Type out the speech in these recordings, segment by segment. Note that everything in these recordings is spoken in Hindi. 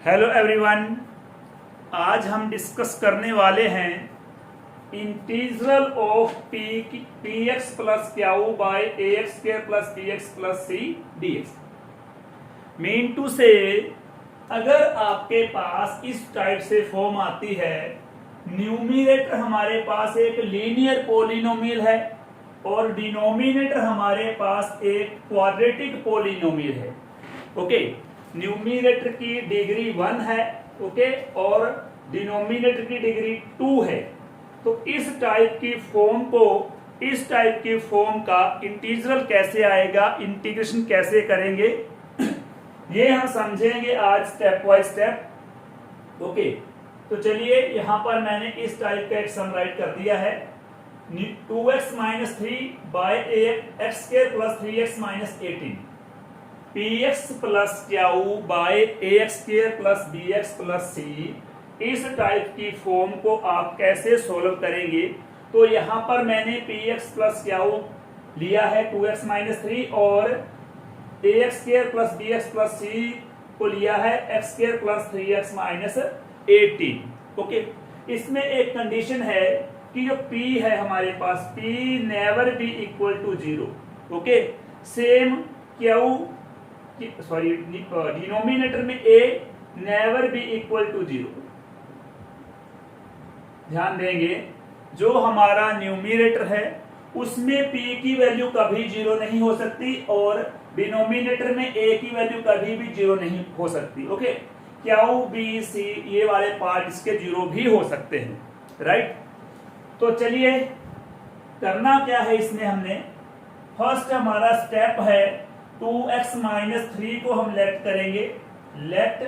हेलो एवरीवन, आज हम डिस्कस करने वाले हैं integral of p x plus q by a x square plus b x plus c d x. Mean to say अगर आपके पास इस टाइप से फॉर्म आती है, न्यूमिनेटर हमारे पास एक लीनियर पॉलिनोमियल है और डिनोमिनेटर हमारे पास एक क्वाड्रेटिक पॉलिनोमियल है। ओके, न्यूमिनेटर की डिग्री 1 है, ओके, और डिनोमिनेटर की डिग्री 2 है। तो इस टाइप की फॉर्म का इंटीग्रल कैसे आएगा, इंटीग्रेशन कैसे करेंगे, ये हम समझेंगे आज स्टेप बाय स्टेप। ओके, तो चलिए यहां पर मैंने इस टाइप का एक सम राइट कर दिया है। 2x minus 3 by x square plus 3x minus 18 px plus q by a x square plus b x plus c. इस टाइप की फॉर्म को आप कैसे सोल्व करेंगे? तो यहां पर मैंने px प्लस क्यू लिया है 2x माइनस 3 और a x square plus b x plus c को लिया है x square plus 3x minus 18। Okay, इसमें एक कंडीशन है कि जो p है हमारे पास, p never be equal to 0। Okay, same q denominator में a never be equal to 0। ध्यान देंगे, जो हमारा न्यूमिनेटर है उसमें p की वैल्यू कभी 0 नहीं हो सकती और डिनोमिनेटर में a की वैल्यू कभी भी 0 नहीं हो सकती। ओके, क्यू बी सी ये वाले पार्ट इसके 0 भी हो सकते हैं, राइट। तो चलिए करना क्या है इसमें, हमने फर्स्ट हमारा स्टेप है 2x माइनस 3 को हम लेट करेंगे। Let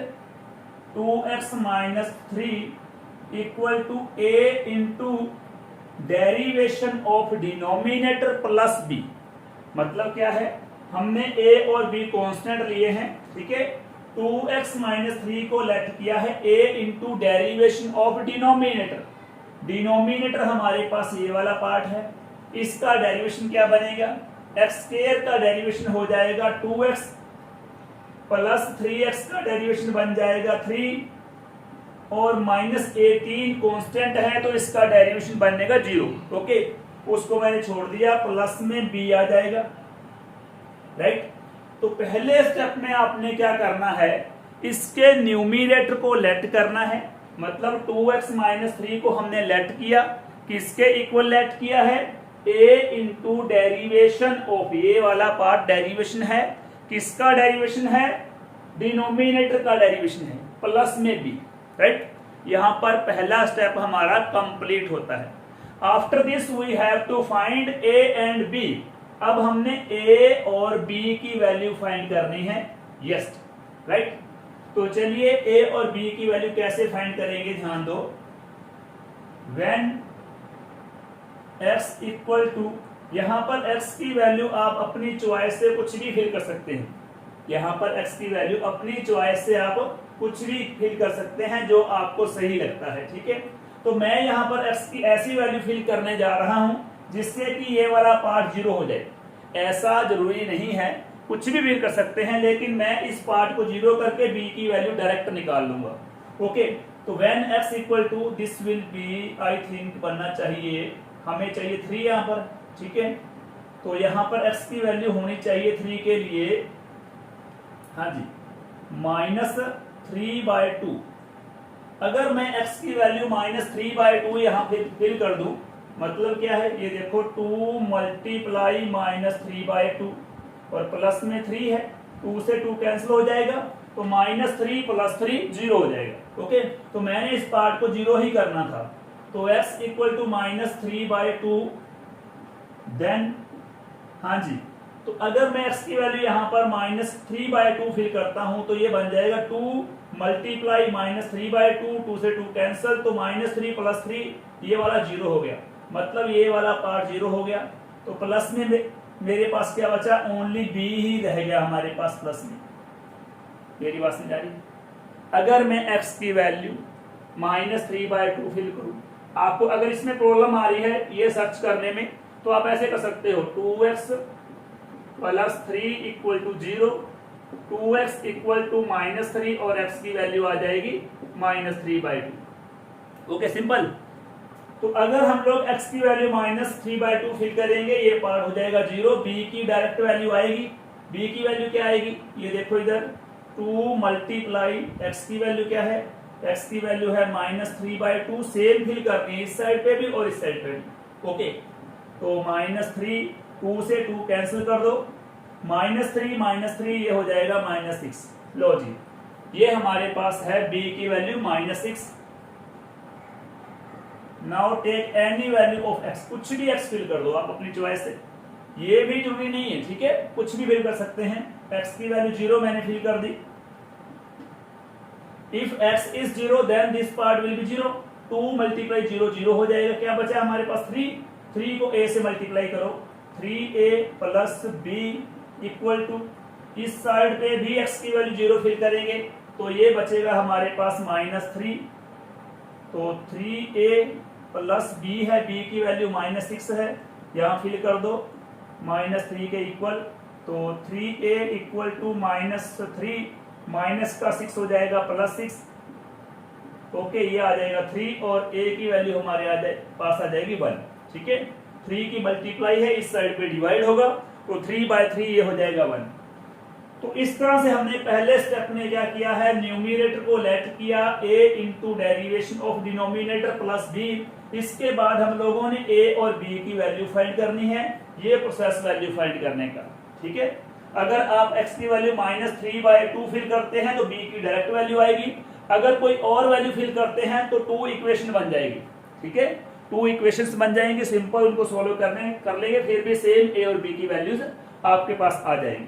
2x minus 3 equal to a into derivation of denominator plus b। मतलब क्या है, हमने a और b कांस्टेंट लिए हैं, ठीक है। 2x माइनस 3 को लेट किया है a into derivation of denominator. Denominator हमारे पास ये वाला पार्ट है, इसका डेरिवेशन क्या बनेगा, एक्स स्क्वायर का डेरिवेशन हो जाएगा 2x प्लस 3x का डेरिवेशन बन जाएगा 3 और माइनस 18 कांस्टेंट है तो इसका डेरिवेशन बनेगा 0। ओके, उसको मैंने छोड़ दिया, प्लस में b आ जाएगा, राइट। तो पहले स्टेप में आपने क्या करना है, इसके न्यूमिनेटर को लेट करना है। मतलब 2x माइनस 3 को हमने लेट किया, किसके इक्वल लेट किया है, a इंटू डेरिवेशन ऑफ, ये वाला पार्ट डेरिवेशन है, किसका डेरिवेशन है, डिनोमिनेटर का डेरिवेशन है, प्लस में b, राइट। यहां पर पहला स्टेप हमारा कंप्लीट होता है। After this we have to find a and b। अब हमने a और b की वैल्यू फाइंड करनी है, यस, राइट। तो चलिए a और b की वैल्यू कैसे फाइंड करेंगे, ध्यान दो। व्हेन x इक्वल टू, यहां पर x की वैल्यू आप अपनी चॉइस से कुछ भी फिल कर सकते हैं। यहां पर x की वैल्यू अपनी चॉइस से आप कुछ भी फिल कर सकते हैं जो आपको सही लगता है, ठीक है। तो मैं यहां पर x की ऐसी वैल्यू फिल करने जा रहा हूं जिससे कि ये वाला पार्ट 0 हो जाए। ऐसा जरूरी नहीं है, कुछ भी फिल कर सकते हैं, लेकिन मैं इस पार्ट को 0 करके b की वैल्यू डायरेक्ट निकाल लूंगा। ओके, तो when x equal to, this will be, I think बनना चाहिए, हमें चाहिए 3 यहां पर, ठीक है। तो यहां पर x की वैल्यू होनी चाहिए 3 के लिए, हाँ जी, माइनस 3/2। अगर मैं x की वैल्यू माइनस 3/2 यहां फिल कर दूं, मतलब क्या है, ये देखो 2 मल्टीप्लाई माइनस 3/2 और प्लस में 3 है, 2 से 2 कैंसिल हो जाएगा, तो माइनस 3 प्लस 3 0 हो जाएगा। ओके, तो मैंने इस पार्ट को 0 ही करना था। तो x equal to minus 3/2, then, हाँ जी, तो अगर मैं x की वैल्यू यहां पर माइनस 3/2 फिल करता हूं तो ये बन जाएगा 2 मल्टीप्लाई माइनस 3/2, 2 से 2 कैंसिल, तो माइनस 3 प्लस 3 ये वाला 0 हो गया, मतलब ये वाला पार्ट 0 हो गया। तो प्लस में मेरे पास क्या बचा, ओनली b ही रह गया हमारे पास प्लस में। मेरी बात समझ आ रही? अगर मैं x की वैल्यू माइनस 3/2 फिल करूं, आपको अगर इसमें प्रॉब्लम आ रही है ये सर्च करने में, तो आप ऐसे कर सकते हो 2x plus 3 equal to 0, 2x 2x equal to -3 और x की वैल्यू आ जाएगी -3/2। Okay, simple. तो अगर हम लोग x की वैल्यू -3/2 फिल करेंगे, ये पार्ट हो जाएगा 0। b की डायरेक्ट वैल्यू आएगी, b की वैल्यू क्या आएगी, ये देखो इधर 2 मल्टीप्लाई x की वैल्यू क्या है, x की वैल्यू है -3/2। सेम फिल करनी है इस साइड पे भी और इस साइड पे भी। ओके, तो -3, 2 से 2 कैंसिल कर दो, -3 ये हो जाएगा -6। लो जी, ये हमारे पास है b की value -6। Now take any value of x, कुछ भी x फिल कर दो आप अपनी चॉइस से, ये भी जरूरी नहीं है, ठीक है, कुछ भी फिल कर सकते हैं। x की वैल्यू 0 मैंने फिल कर दी। If x is 0 then this part will be 0। 2 multiply 0 0 हो जाएगा। क्या बचा हमारे पास 3 को a से मल्टीप्लाई करो, 3a plus b equal to, इस साइड पे भी x की वैल्यू 0 फिल करेंगे तो ये बचेगा हमारे पास -3। तो 3a प्लस b है, b की वैल्यू -6 है, यहां फिल कर दो -3 के इक्वल। तो 3a इक्वल टू -3 माइनस का 6 हो जाएगा +6। ओके, ये आ जाएगा 3 और a की वैल्यू हमारे पास आ जाएगी 1। ठीक है, 3 की मल्टीप्लाई है, इस साइड पे डिवाइड होगा तो 3/3 ये हो जाएगा 1। तो इस तरह से हमने पहले स्टेप में क्या किया है, न्यूमरेटर को लेट किया a into derivation of denominator plus b। इसके बाद हम लोगों ने a और b की वैल्यू फाइंड करनी है, ये प्रोसेस वैल्यू फाइंड करने का। ठीक है, अगर आप x की वैल्यू -3/2 फिल करते हैं तो b की डायरेक्ट वैल्यू आएगी। अगर कोई और वैल्यू फिल करते हैं तो 2 इक्वेशन बन जाएगी। ठीक है, 2 इक्वेशंस बन जाएंगे, सिंपल, उनको सॉल्व कर लेंगे, फिर भी सेम a और b की वैल्यूज आपके पास आ जाएंगी।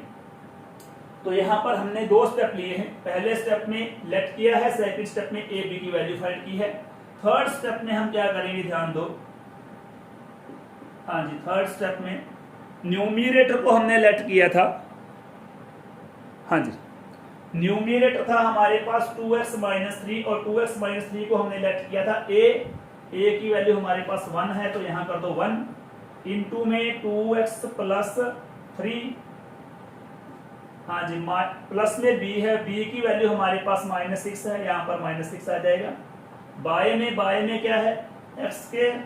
तो यहाँ पर हमने 2 स्टेप लिए हैं। पहले स्टेप में लेट किया है, सेकंड स्टेप में a b की वैल्यू फाइंड की है। थर्ड स्टेप में हम क्या करेंगे, ध्यान दो। हाँ जी, थर्ड स्टेप में न्यूमरेटर को हमने लेट किया था। हाँ जी, न्यूमरेटर था हमारे पास 2x - 3 और 2x - 3 को हमने लेट किया था a की वैल्यू हमारे पास 1 है, तो यहां कर दो 1 इंटू में 2x प्लस 3। हाँ जी, प्लस में b है, b की वैल्यू हमारे पास -6 है, यहां पर -6 आ जाएगा। बाय में क्या है, x²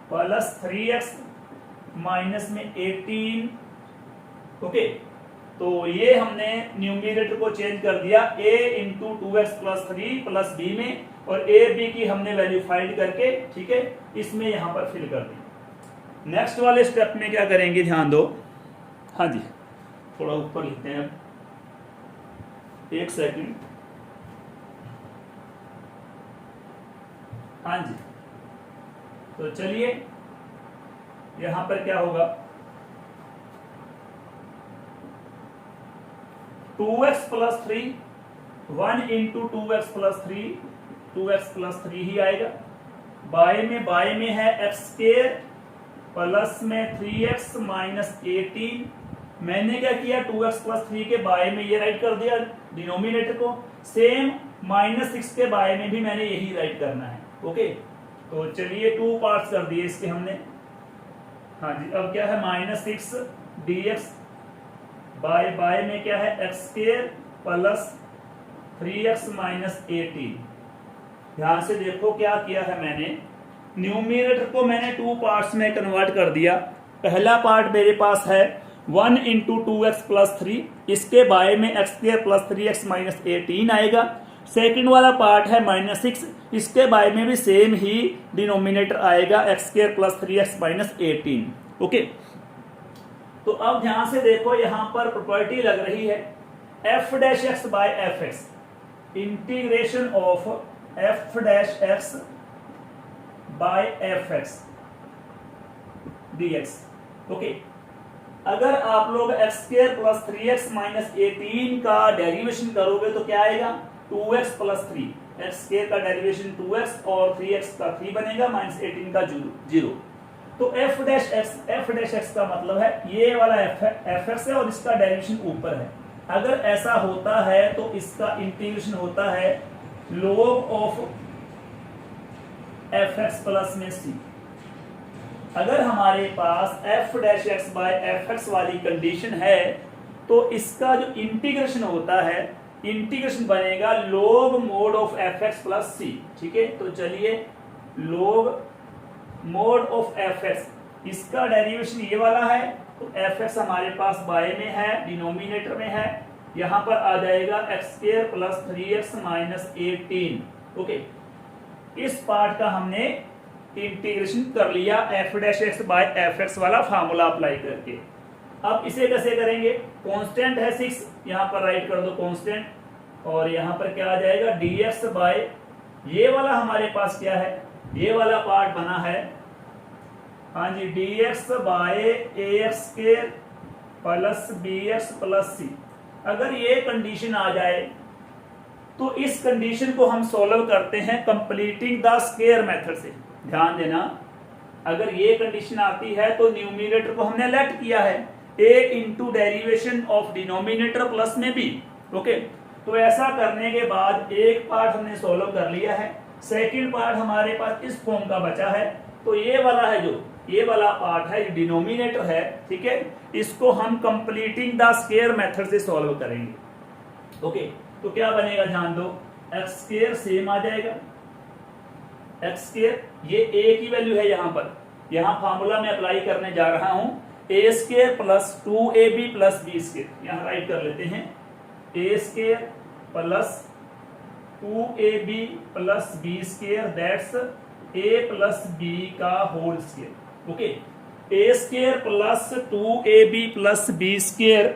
प्लस 3x माइनस में 18। ओके, तो ये हमने न्यूमरेटर को चेंज कर दिया a into 2x plus 3 plus b में, और a b की हमने वैल्यू फाइंड करके, ठीक है, इसमें यहां पर फिल कर दी। नेक्स्ट वाले स्टेप में क्या करेंगे, ध्यान दो। हाँ जी, थोड़ा ऊपर लिखते हैं, अब 1 सेकंड। हाँ जी, तो चलिए यहां पर क्या होगा, 2x plus 3, 1 into 2x plus 3, 2x plus 3 ही आएगा। बाय में है x² प्लस में 3x माइनस 18। मैंने क्या किया, 2x प्लस 3 के बाय में ये राइट कर दिया डिनोमिनेटर को, सेम -6 के बाय में भी मैंने यही राइट करना है। ओके, तो चलिए 2 पार्ट्स कर दिए इसके हमने। हाँ जी, अब क्या है, -6 dx बाय में क्या है, x² प्लस 3x माइनस 18। ध्यान से देखो क्या किया है मैंने, न्यूमरेटर को मैंने 2 पार्ट्स में कन्वर्ट कर दिया। पहला पार्ट मेरे पास है 1 इंटू 2x प्लस 3, इसके बाय में x² प्लस 3x माइनस 18 आएगा। सेकंड वाला पार्ट है -6, इसके बाय में भी सेम ही डिनोमिनेटर आएगा, x² plus 3x minus 18। Okay, तो अब ध्यान से देखो, यहां पर प्रॉपर्टी लग रही है f' by fx, integration of f' by fx dx। Okay, अगर आप लोग x² प्लस 3x माइनस 18 का डेरिवेशन करोगे तो क्या आएगा, 2x प्लस 3, x² का डेरिवेशन 2x और 3x का 3 बनेगा, माइनस 18 का 0। तो f' का मतलब है ये वाला fx है और इसका डेरिवेशन ऊपर है। अगर ऐसा होता है तो इसका इंटीग्रेशन होता है log ऑफ fx प्लस में c। अगर हमारे पास f' बाय fx वाली कंडीशन है तो इसका जो इंटीग्रेशन होता है, इंटीग्रेशन बनेगा log mod of fx plus c. ठीक है, तो चलिए log mod of fx, इसका डेरिवेशन ये वाला है, तो fx हमारे पास बाय में है, डिनोमिनेटर में है, यहां पर आ जाएगा x² plus 3x minus 18। Okay, इस पार्ट का हमने इंटीग्रेशन कर लिया f dash x by fx वाला फार्मूला अप्लाई करके। अब इसे कैसे करेंगे, कांस्टेंट है 6, यहां पर राइट कर दो कांस्टेंट, और यहां पर क्या आ जाएगा dx बाय, ये वाला हमारे पास क्या है, ये वाला पार्ट बना है, हाँ जी, dx by ax² plus bx plus c। अगर ये कंडीशन आ जाए तो इस कंडीशन को हम सॉल्व करते हैं कंप्लीटिंग द स्क्वायर मेथड से। ध्यान देना, अगर ये कंडीशन आती है तो न्यूमिनेटर को हमने लेट किया है a into derivation of denominator plus में b। ओके, तो ऐसा करने के बाद एक पार्ट हमने सॉल्व कर लिया है, सेकंड पार्ट हमारे पास इस फॉर्म का बचा है, तो ये वाला है, जो ये वाला पार्ट है, डिनोमिनेटर है, ठीक है, इसको हम कंप्लीटिंग द स्क्वायर मेथड से सॉल्व करेंगे। ओके, तो क्या बनेगा, ध्यान दो, x² सेम आ जाएगा, x², ये a की वैल्यू है, यहां पर, यहां फार्मूला में अप्लाई करने जा रहा हूं, a² plus 2ab plus b², यहां राइट कर लेते हैं, a² plus 2ab plus b² that's a plus b का whole square. Okay, a² plus 2ab plus b²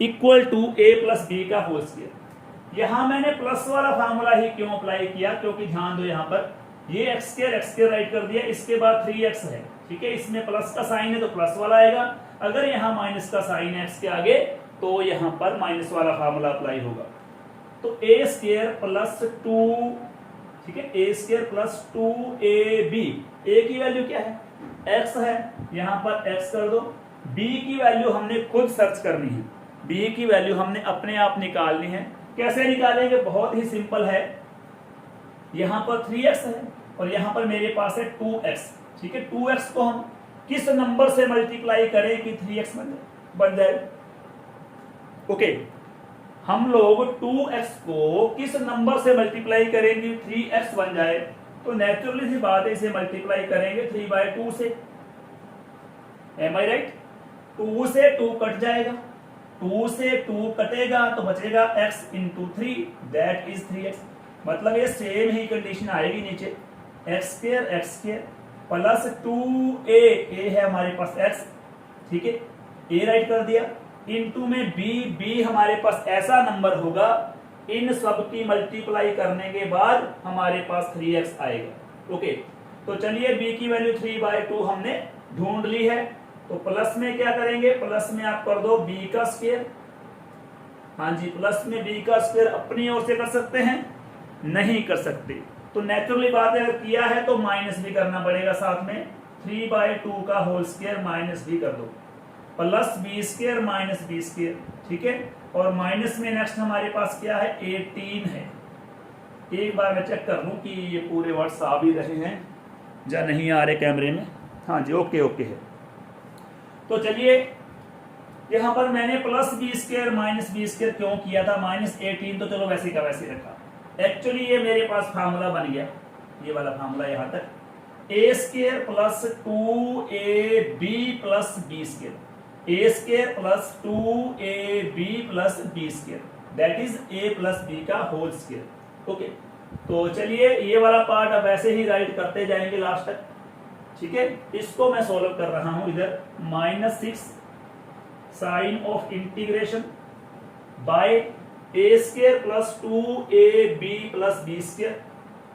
equal to a plus b का होल स्क्वायर। यहां मैंने प्लस वाला फार्मूला ही क्यों अप्लाई किया, क्योंकि ध्यान दो, यहां पर ये x² राइट कर दिया, इसके बाद 3x है, ठीक है, इसमें प्लस का साइन है तो प्लस वाला आएगा, अगर यहां माइनस का साइन है x के आगे तो यहां पर माइनस वाला फार्मूला अप्लाई होगा। तो a² प्लस 2, ठीक है, a² प्लस 2ab, a की वैल्यू क्या है, x है, यहां पर x कर दो, b की वैल्यू हमने खुद सर्च करनी है, b की वैल्यू हमने अपने आप निकालनी है। कैसे निकालेंगे, बहुत ही सिंपल है, यहां पर 3x है और यहां पर मेरे पास है 2x, ठीक है, 2x को हम किस नंबर से मल्टीप्लाई करें कि 3x बन जाए। ओके, हम लोग 2x को किस नंबर से मल्टीप्लाई करेंगे 3x बन जाए, तो नेचुरली सी बात है, इसे मल्टीप्लाई करेंगे 3/2 से। एम आई राइट, 2 से 2 कट जाएगा, 2 से 2 कटेगा तो बचेगा x into 3 that is 3x। मतलब ये सेम ही कंडीशन आएगी नीचे, x² प्लस 2a, a है हमारे पास x, ठीक है, a राइट कर दिया, इनटू में b हमारे पास ऐसा नंबर होगा, इन सब की मल्टीप्लाई करने के बाद हमारे पास 3x आएगा। ओके, तो चलिए b की वैल्यू 3/2 हमने ढूंढ ली है, तो प्लस में क्या करेंगे, प्लस में आप कर दो b का स्क्वायर, हाँ जी, प्लस में b का स्क्वायर अपनी ओर से कर सकते हैं, नहीं कर सकते, तो नेचुरली बात है, अगर किया है तो माइनस भी करना पड़ेगा साथ में, 3/2 का होल स्क्वायर माइनस भी कर दो, प्लस b² माइनस b², ठीक है, और माइनस में नेक्स्ट हमारे पास क्या है, 18 है। एक बार मैं चेक कर लूं कि ये पूरे वर्ड्स आ भी रहे हैं या नहीं आ रहे कैमरे में, हाँ जी, ओके ओके है। तो चलिए, यहां पर मैंने प्लस b² माइनस b² क्यों किया था, -18 तो चलो वैसे का वैसे रखा, एक्चुअली ये मेरे पास फार्मूला बन गया, ये वाला फार्मूला यहां तक, a² plus 2ab plus b², a² plus 2ab plus b² that is a plus b का होल स्क्वायर। ओके, तो चलिए ये वाला पार्ट अब ऐसे ही राइट करते जाएंगे लास्ट तक, ठीक है, इसको मैं सोल्व कर रहा हूं इधर, -6 sign of integration by a² plus 2ab plus b²,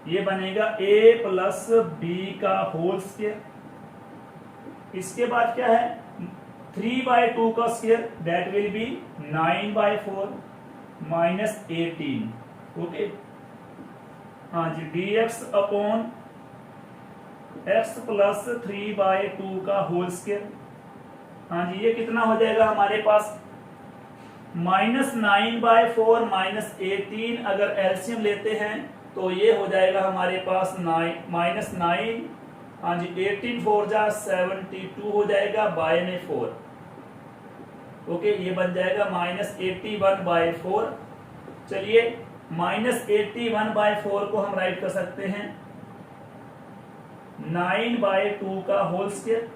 ये बनेगा a प्लस b का होल स्क्वायर। इसके बाद क्या है, 3/2 का square that will be 9/4 minus 18। Okay, हाँ जी, dx अपॉन x प्लस 3/2 का होल स्क्वायर, हाँ जी, ये कितना हो जाएगा हमारे पास, -9/4 माइनस 18, अगर एलसीएम लेते हैं तो ये हो जाएगा हमारे पास -9, हाँ जी, 18 4 जा 72 हो जाएगा, बाय में 4, ओके, ये बन जाएगा -81/4। चलिए -81/4 को हम राइट कर सकते हैं 9/2 का होल स्क्वायर।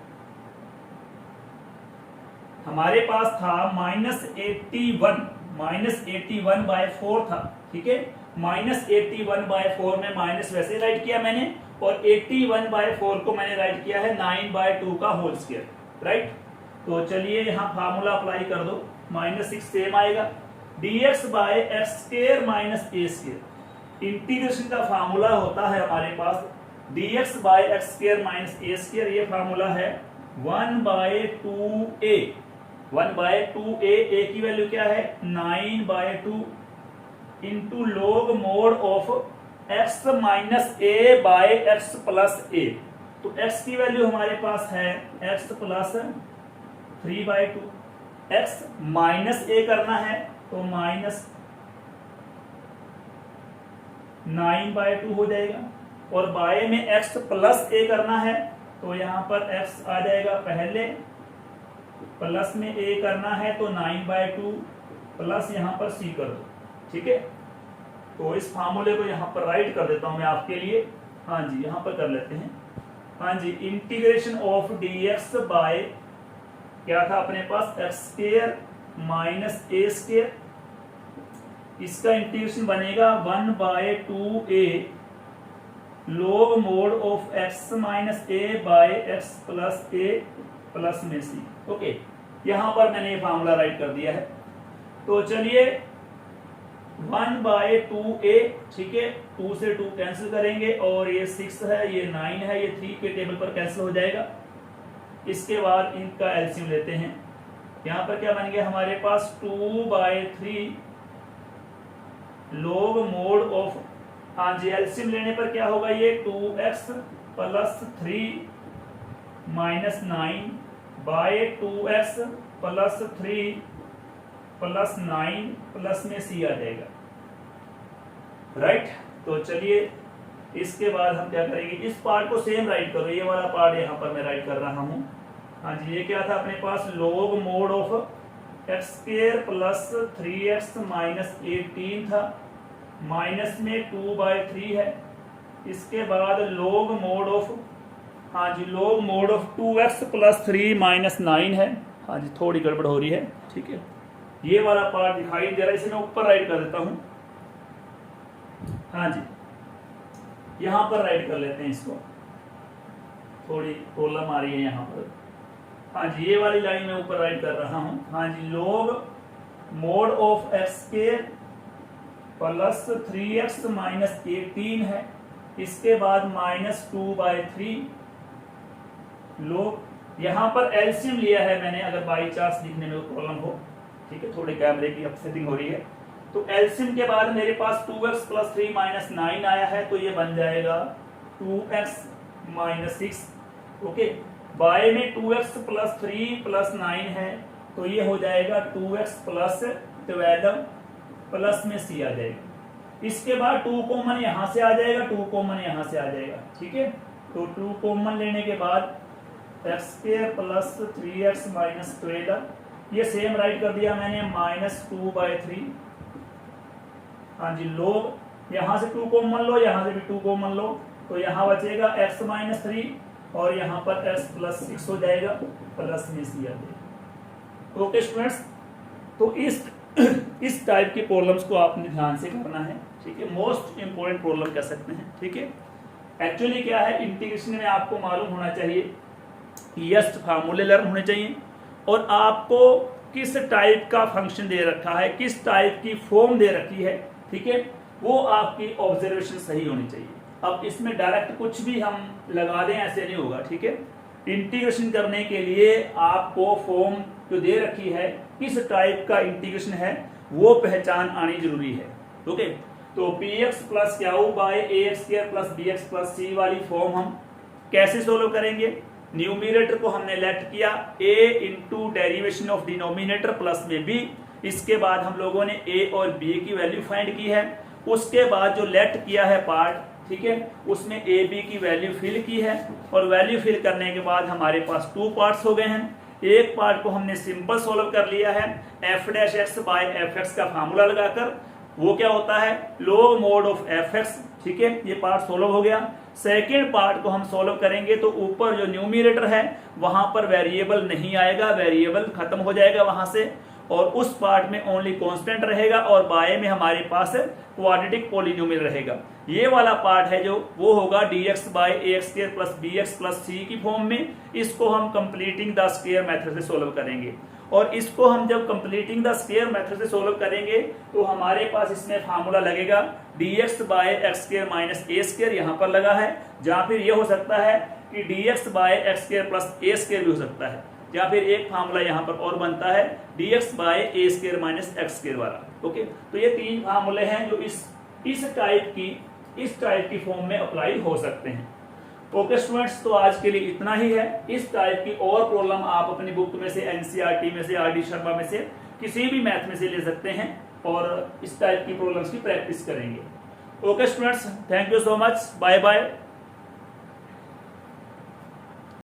हमारे पास था -81/4 था, ठीक है। -81/4 में माइनस वैसे राइट किया मैंने, और 81/4 को मैंने राइट किया है 9/2 का होल स्क्वायर, राइट। तो चलिए यहाँ फार्मूला अप्लाई कर दो, -6 सेम आएगा, dx/x² - a²। इंटीग्रेशन का फार्मूला होता है हमारे पास dx/x² - a²। ये फार्मूला है 1/2a। 1/2a, a की वैल्यू क्या है 9/2 into log mod of x - a/x + a। तो x की वैल्यू हमारे पास है x + 3/2, x - a करना है तो -9/2 हो जाएगा, और बाय में x + a करना है तो यहाँ पर x आ जाएगा पहले, प्लस में a करना है तो 9/2 प्लस यहाँ पर c कर दो, ठीक है। तो इस फार्मूले को यहाँ पर राइट कर देता हूं मैं आपके लिए। हाँ जी, यहाँ पर कर लेते हैं। हाँ जी, इंटीग्रेशन ऑफ dx बाय क्या था अपने पास x² - a²। इसका इंटीग्रेशन बनेगा 1/2a log mod of x - a/x + a plus में c। ओके, यहां पर मैंने ये फार्मूला राइट कर दिया है। तो चलिए 1/2a, ठीक है, 2 से 2 कैंसिल करेंगे, और ये 6 है, ये 9 है, ये 3 के टेबल पर कैंसिल हो जाएगा। इसके बाद इनका एलसीएम लेते हैं। यहाँ पर क्या बन गया हमारे पास 2/3 log mod ऑफ, हाँ जी, एलसीएम लेने पर क्या होगा, ये 2x + 3 - 9/2x + 3 + 9 प्लस में c आ जाएगा, राइट। तो चलिए इसके बाद हम क्या करेंगे, इस पार्ट को सेम राइट करो, ये वाला पार्ट यहाँ पर मैं राइट कर रहा हूँ। हाँ जी, ये क्या था अपने पास log mod of x² + 3x - 18 था, माइनस में 2/3 है। इसके बाद log mod ऑफ, हाँ जी, log mod ऑफ 2x + 3 - 9 है। हाँ जी, थोड़ी गड़बड़ हो रही है, ठीक है। ये वाला पार्ट दिखाई दे रहा है, इसे मैं ऊपर राइट कर देता हूं। हाँ जी, यहां पर राइट कर लेते हैं इसको, थोड़ी प्रॉब्लम आ रही है यहाँ पर। हाँ जी, ये वाली लाइन मैं ऊपर राइट कर रहा हूं। हाँ जी, log mod of x² + 3x - 18 है। इसके बाद -2/3 log, यहाँ पर एलसीएम लिया है मैंने, अगर बाई चांस लिखने में प्रॉब्लम हो, ठीक है, थोड़े कैमरे की अपसेटिंग हो रही है। तो एलसीएम के बाद मेरे पास 2x + 3 - 9 आया है, तो ये बन जाएगा 2x - 6। ओके, बाय में 2x + 3 + 9 है, तो ये हो जाएगा 2x + 12 प्लस में c आ जाएगा। इसके बाद 2 कॉमन यहां से आ जाएगा, 2 कॉमन यहां से आ जाएगा, ठीक है। तो 2 कॉमन लेने के बाद x² + 3x - 12, ये सेम राइट कर दिया मैंने, -2/3। हाँ जी, log, यहां से 2 कॉमन लो, यहां से भी 2 कॉमन लो, तो यहां बचेगा x - 3, और यहां पर x + 6 हो जाएगा, प्लस में c आ जाएगा। ओके स्टूडेंट्स, तो इस टाइप की प्रॉब्लम्स को आपने ध्यान से करना है, ठीक है। मोस्ट इंपोर्टेंट प्रॉब्लम कह सकते हैं, ठीक है। एक्चुअली क्या है, इंटीग्रेशन में आपको मालूम होना चाहिए, यस्ट फार्मूले लर्न होने चाहिए, और आपको किस टाइप का फंक्शन दे रखा है, किस टाइप की फॉर्म दे रखी है, ठीक है, वो आपकी ऑब्जर्वेशन सही होनी चाहिए। अब इसमें डायरेक्ट कुछ भी हम लगा दें ऐसे नहीं होगा, ठीक है। इंटीग्रेशन करने के लिए आपको फॉर्म जो दे रखी है, किस टाइप का इंटीग्रेशन है, वो पहचान आनी जरूरी है। ओके, तो px + q/ax² + bx + c वाली फॉर्म हम कैसे सोल्व करेंगे। न्यूमिनेटर को हमने लेफ्ट किया a into derivation of denominator plus में b। इसके बाद हम लोगों ने a और b की वैल्यू फाइंड की है। उसके बाद जो लेफ्ट किया है पार्ट, ठीक है, उसमें a b की वैल्यू फिल की है, और वैल्यू फिल करने के बाद हमारे पास 2 पार्ट्स हो गए हैं। एक पार्ट को हमने सिंपल सोल्व कर लिया है f dash x by f x का फार्मूला लगाकर, वो क्या होता है log mod of f x, ठीक है, ये पार्ट सोल्व हो गया। सेकेंड पार्ट को हम सोल्व करेंगे तो ऊपर जो न्यूमिनेटर है वहां पर वेरिएबल नहीं आएगा, वेरिएबल खत्म हो जाएगा वहां से, और उस पार्ट में ओनली कांस्टेंट रहेगा और बाय में हमारे पास क्वाड्रेटिक पॉलिनोमियल रहेगा। ये वाला पार्ट है जो वो होगा dx by a x square plus b x plus c की फॉर्म में। इसको हम कंप्लीटिंग द स्क्वायर मेथड से सोल्व करेंगे, और इसको हम जब कंप्लीटिंग द स्क्वायर मेथड से सोल्व करेंगे तो हमारे पास इसमें फार्मूला लगेगा dx by x square minus a square, यहाँ पर लगा है, जहाँ फिर ये हो सकता है कि dx by x square plus a square भी हो सकता है, या फिर एक फार्मूला यहाँ पर और बनता है dx by A square minus x square वाला। ओके, तो ये तीन फार्मूले हैं जो इस टाइप की फॉर्म में अप्लाई हो सकते हैं। ओके स्टूडेंट्स, तो आज के लिए इतना ही है। इस टाइप की और प्रॉब्लम आप अपनी बुक में से, एनसीईआरटी में से, आर डी शर्मा में से, किसी भी मैथ में से ले सकते हैं और इस टाइप की प्रॉब्लम्स की प्रैक्टिस करेंगे। Okay students, thank you so much, bye bye.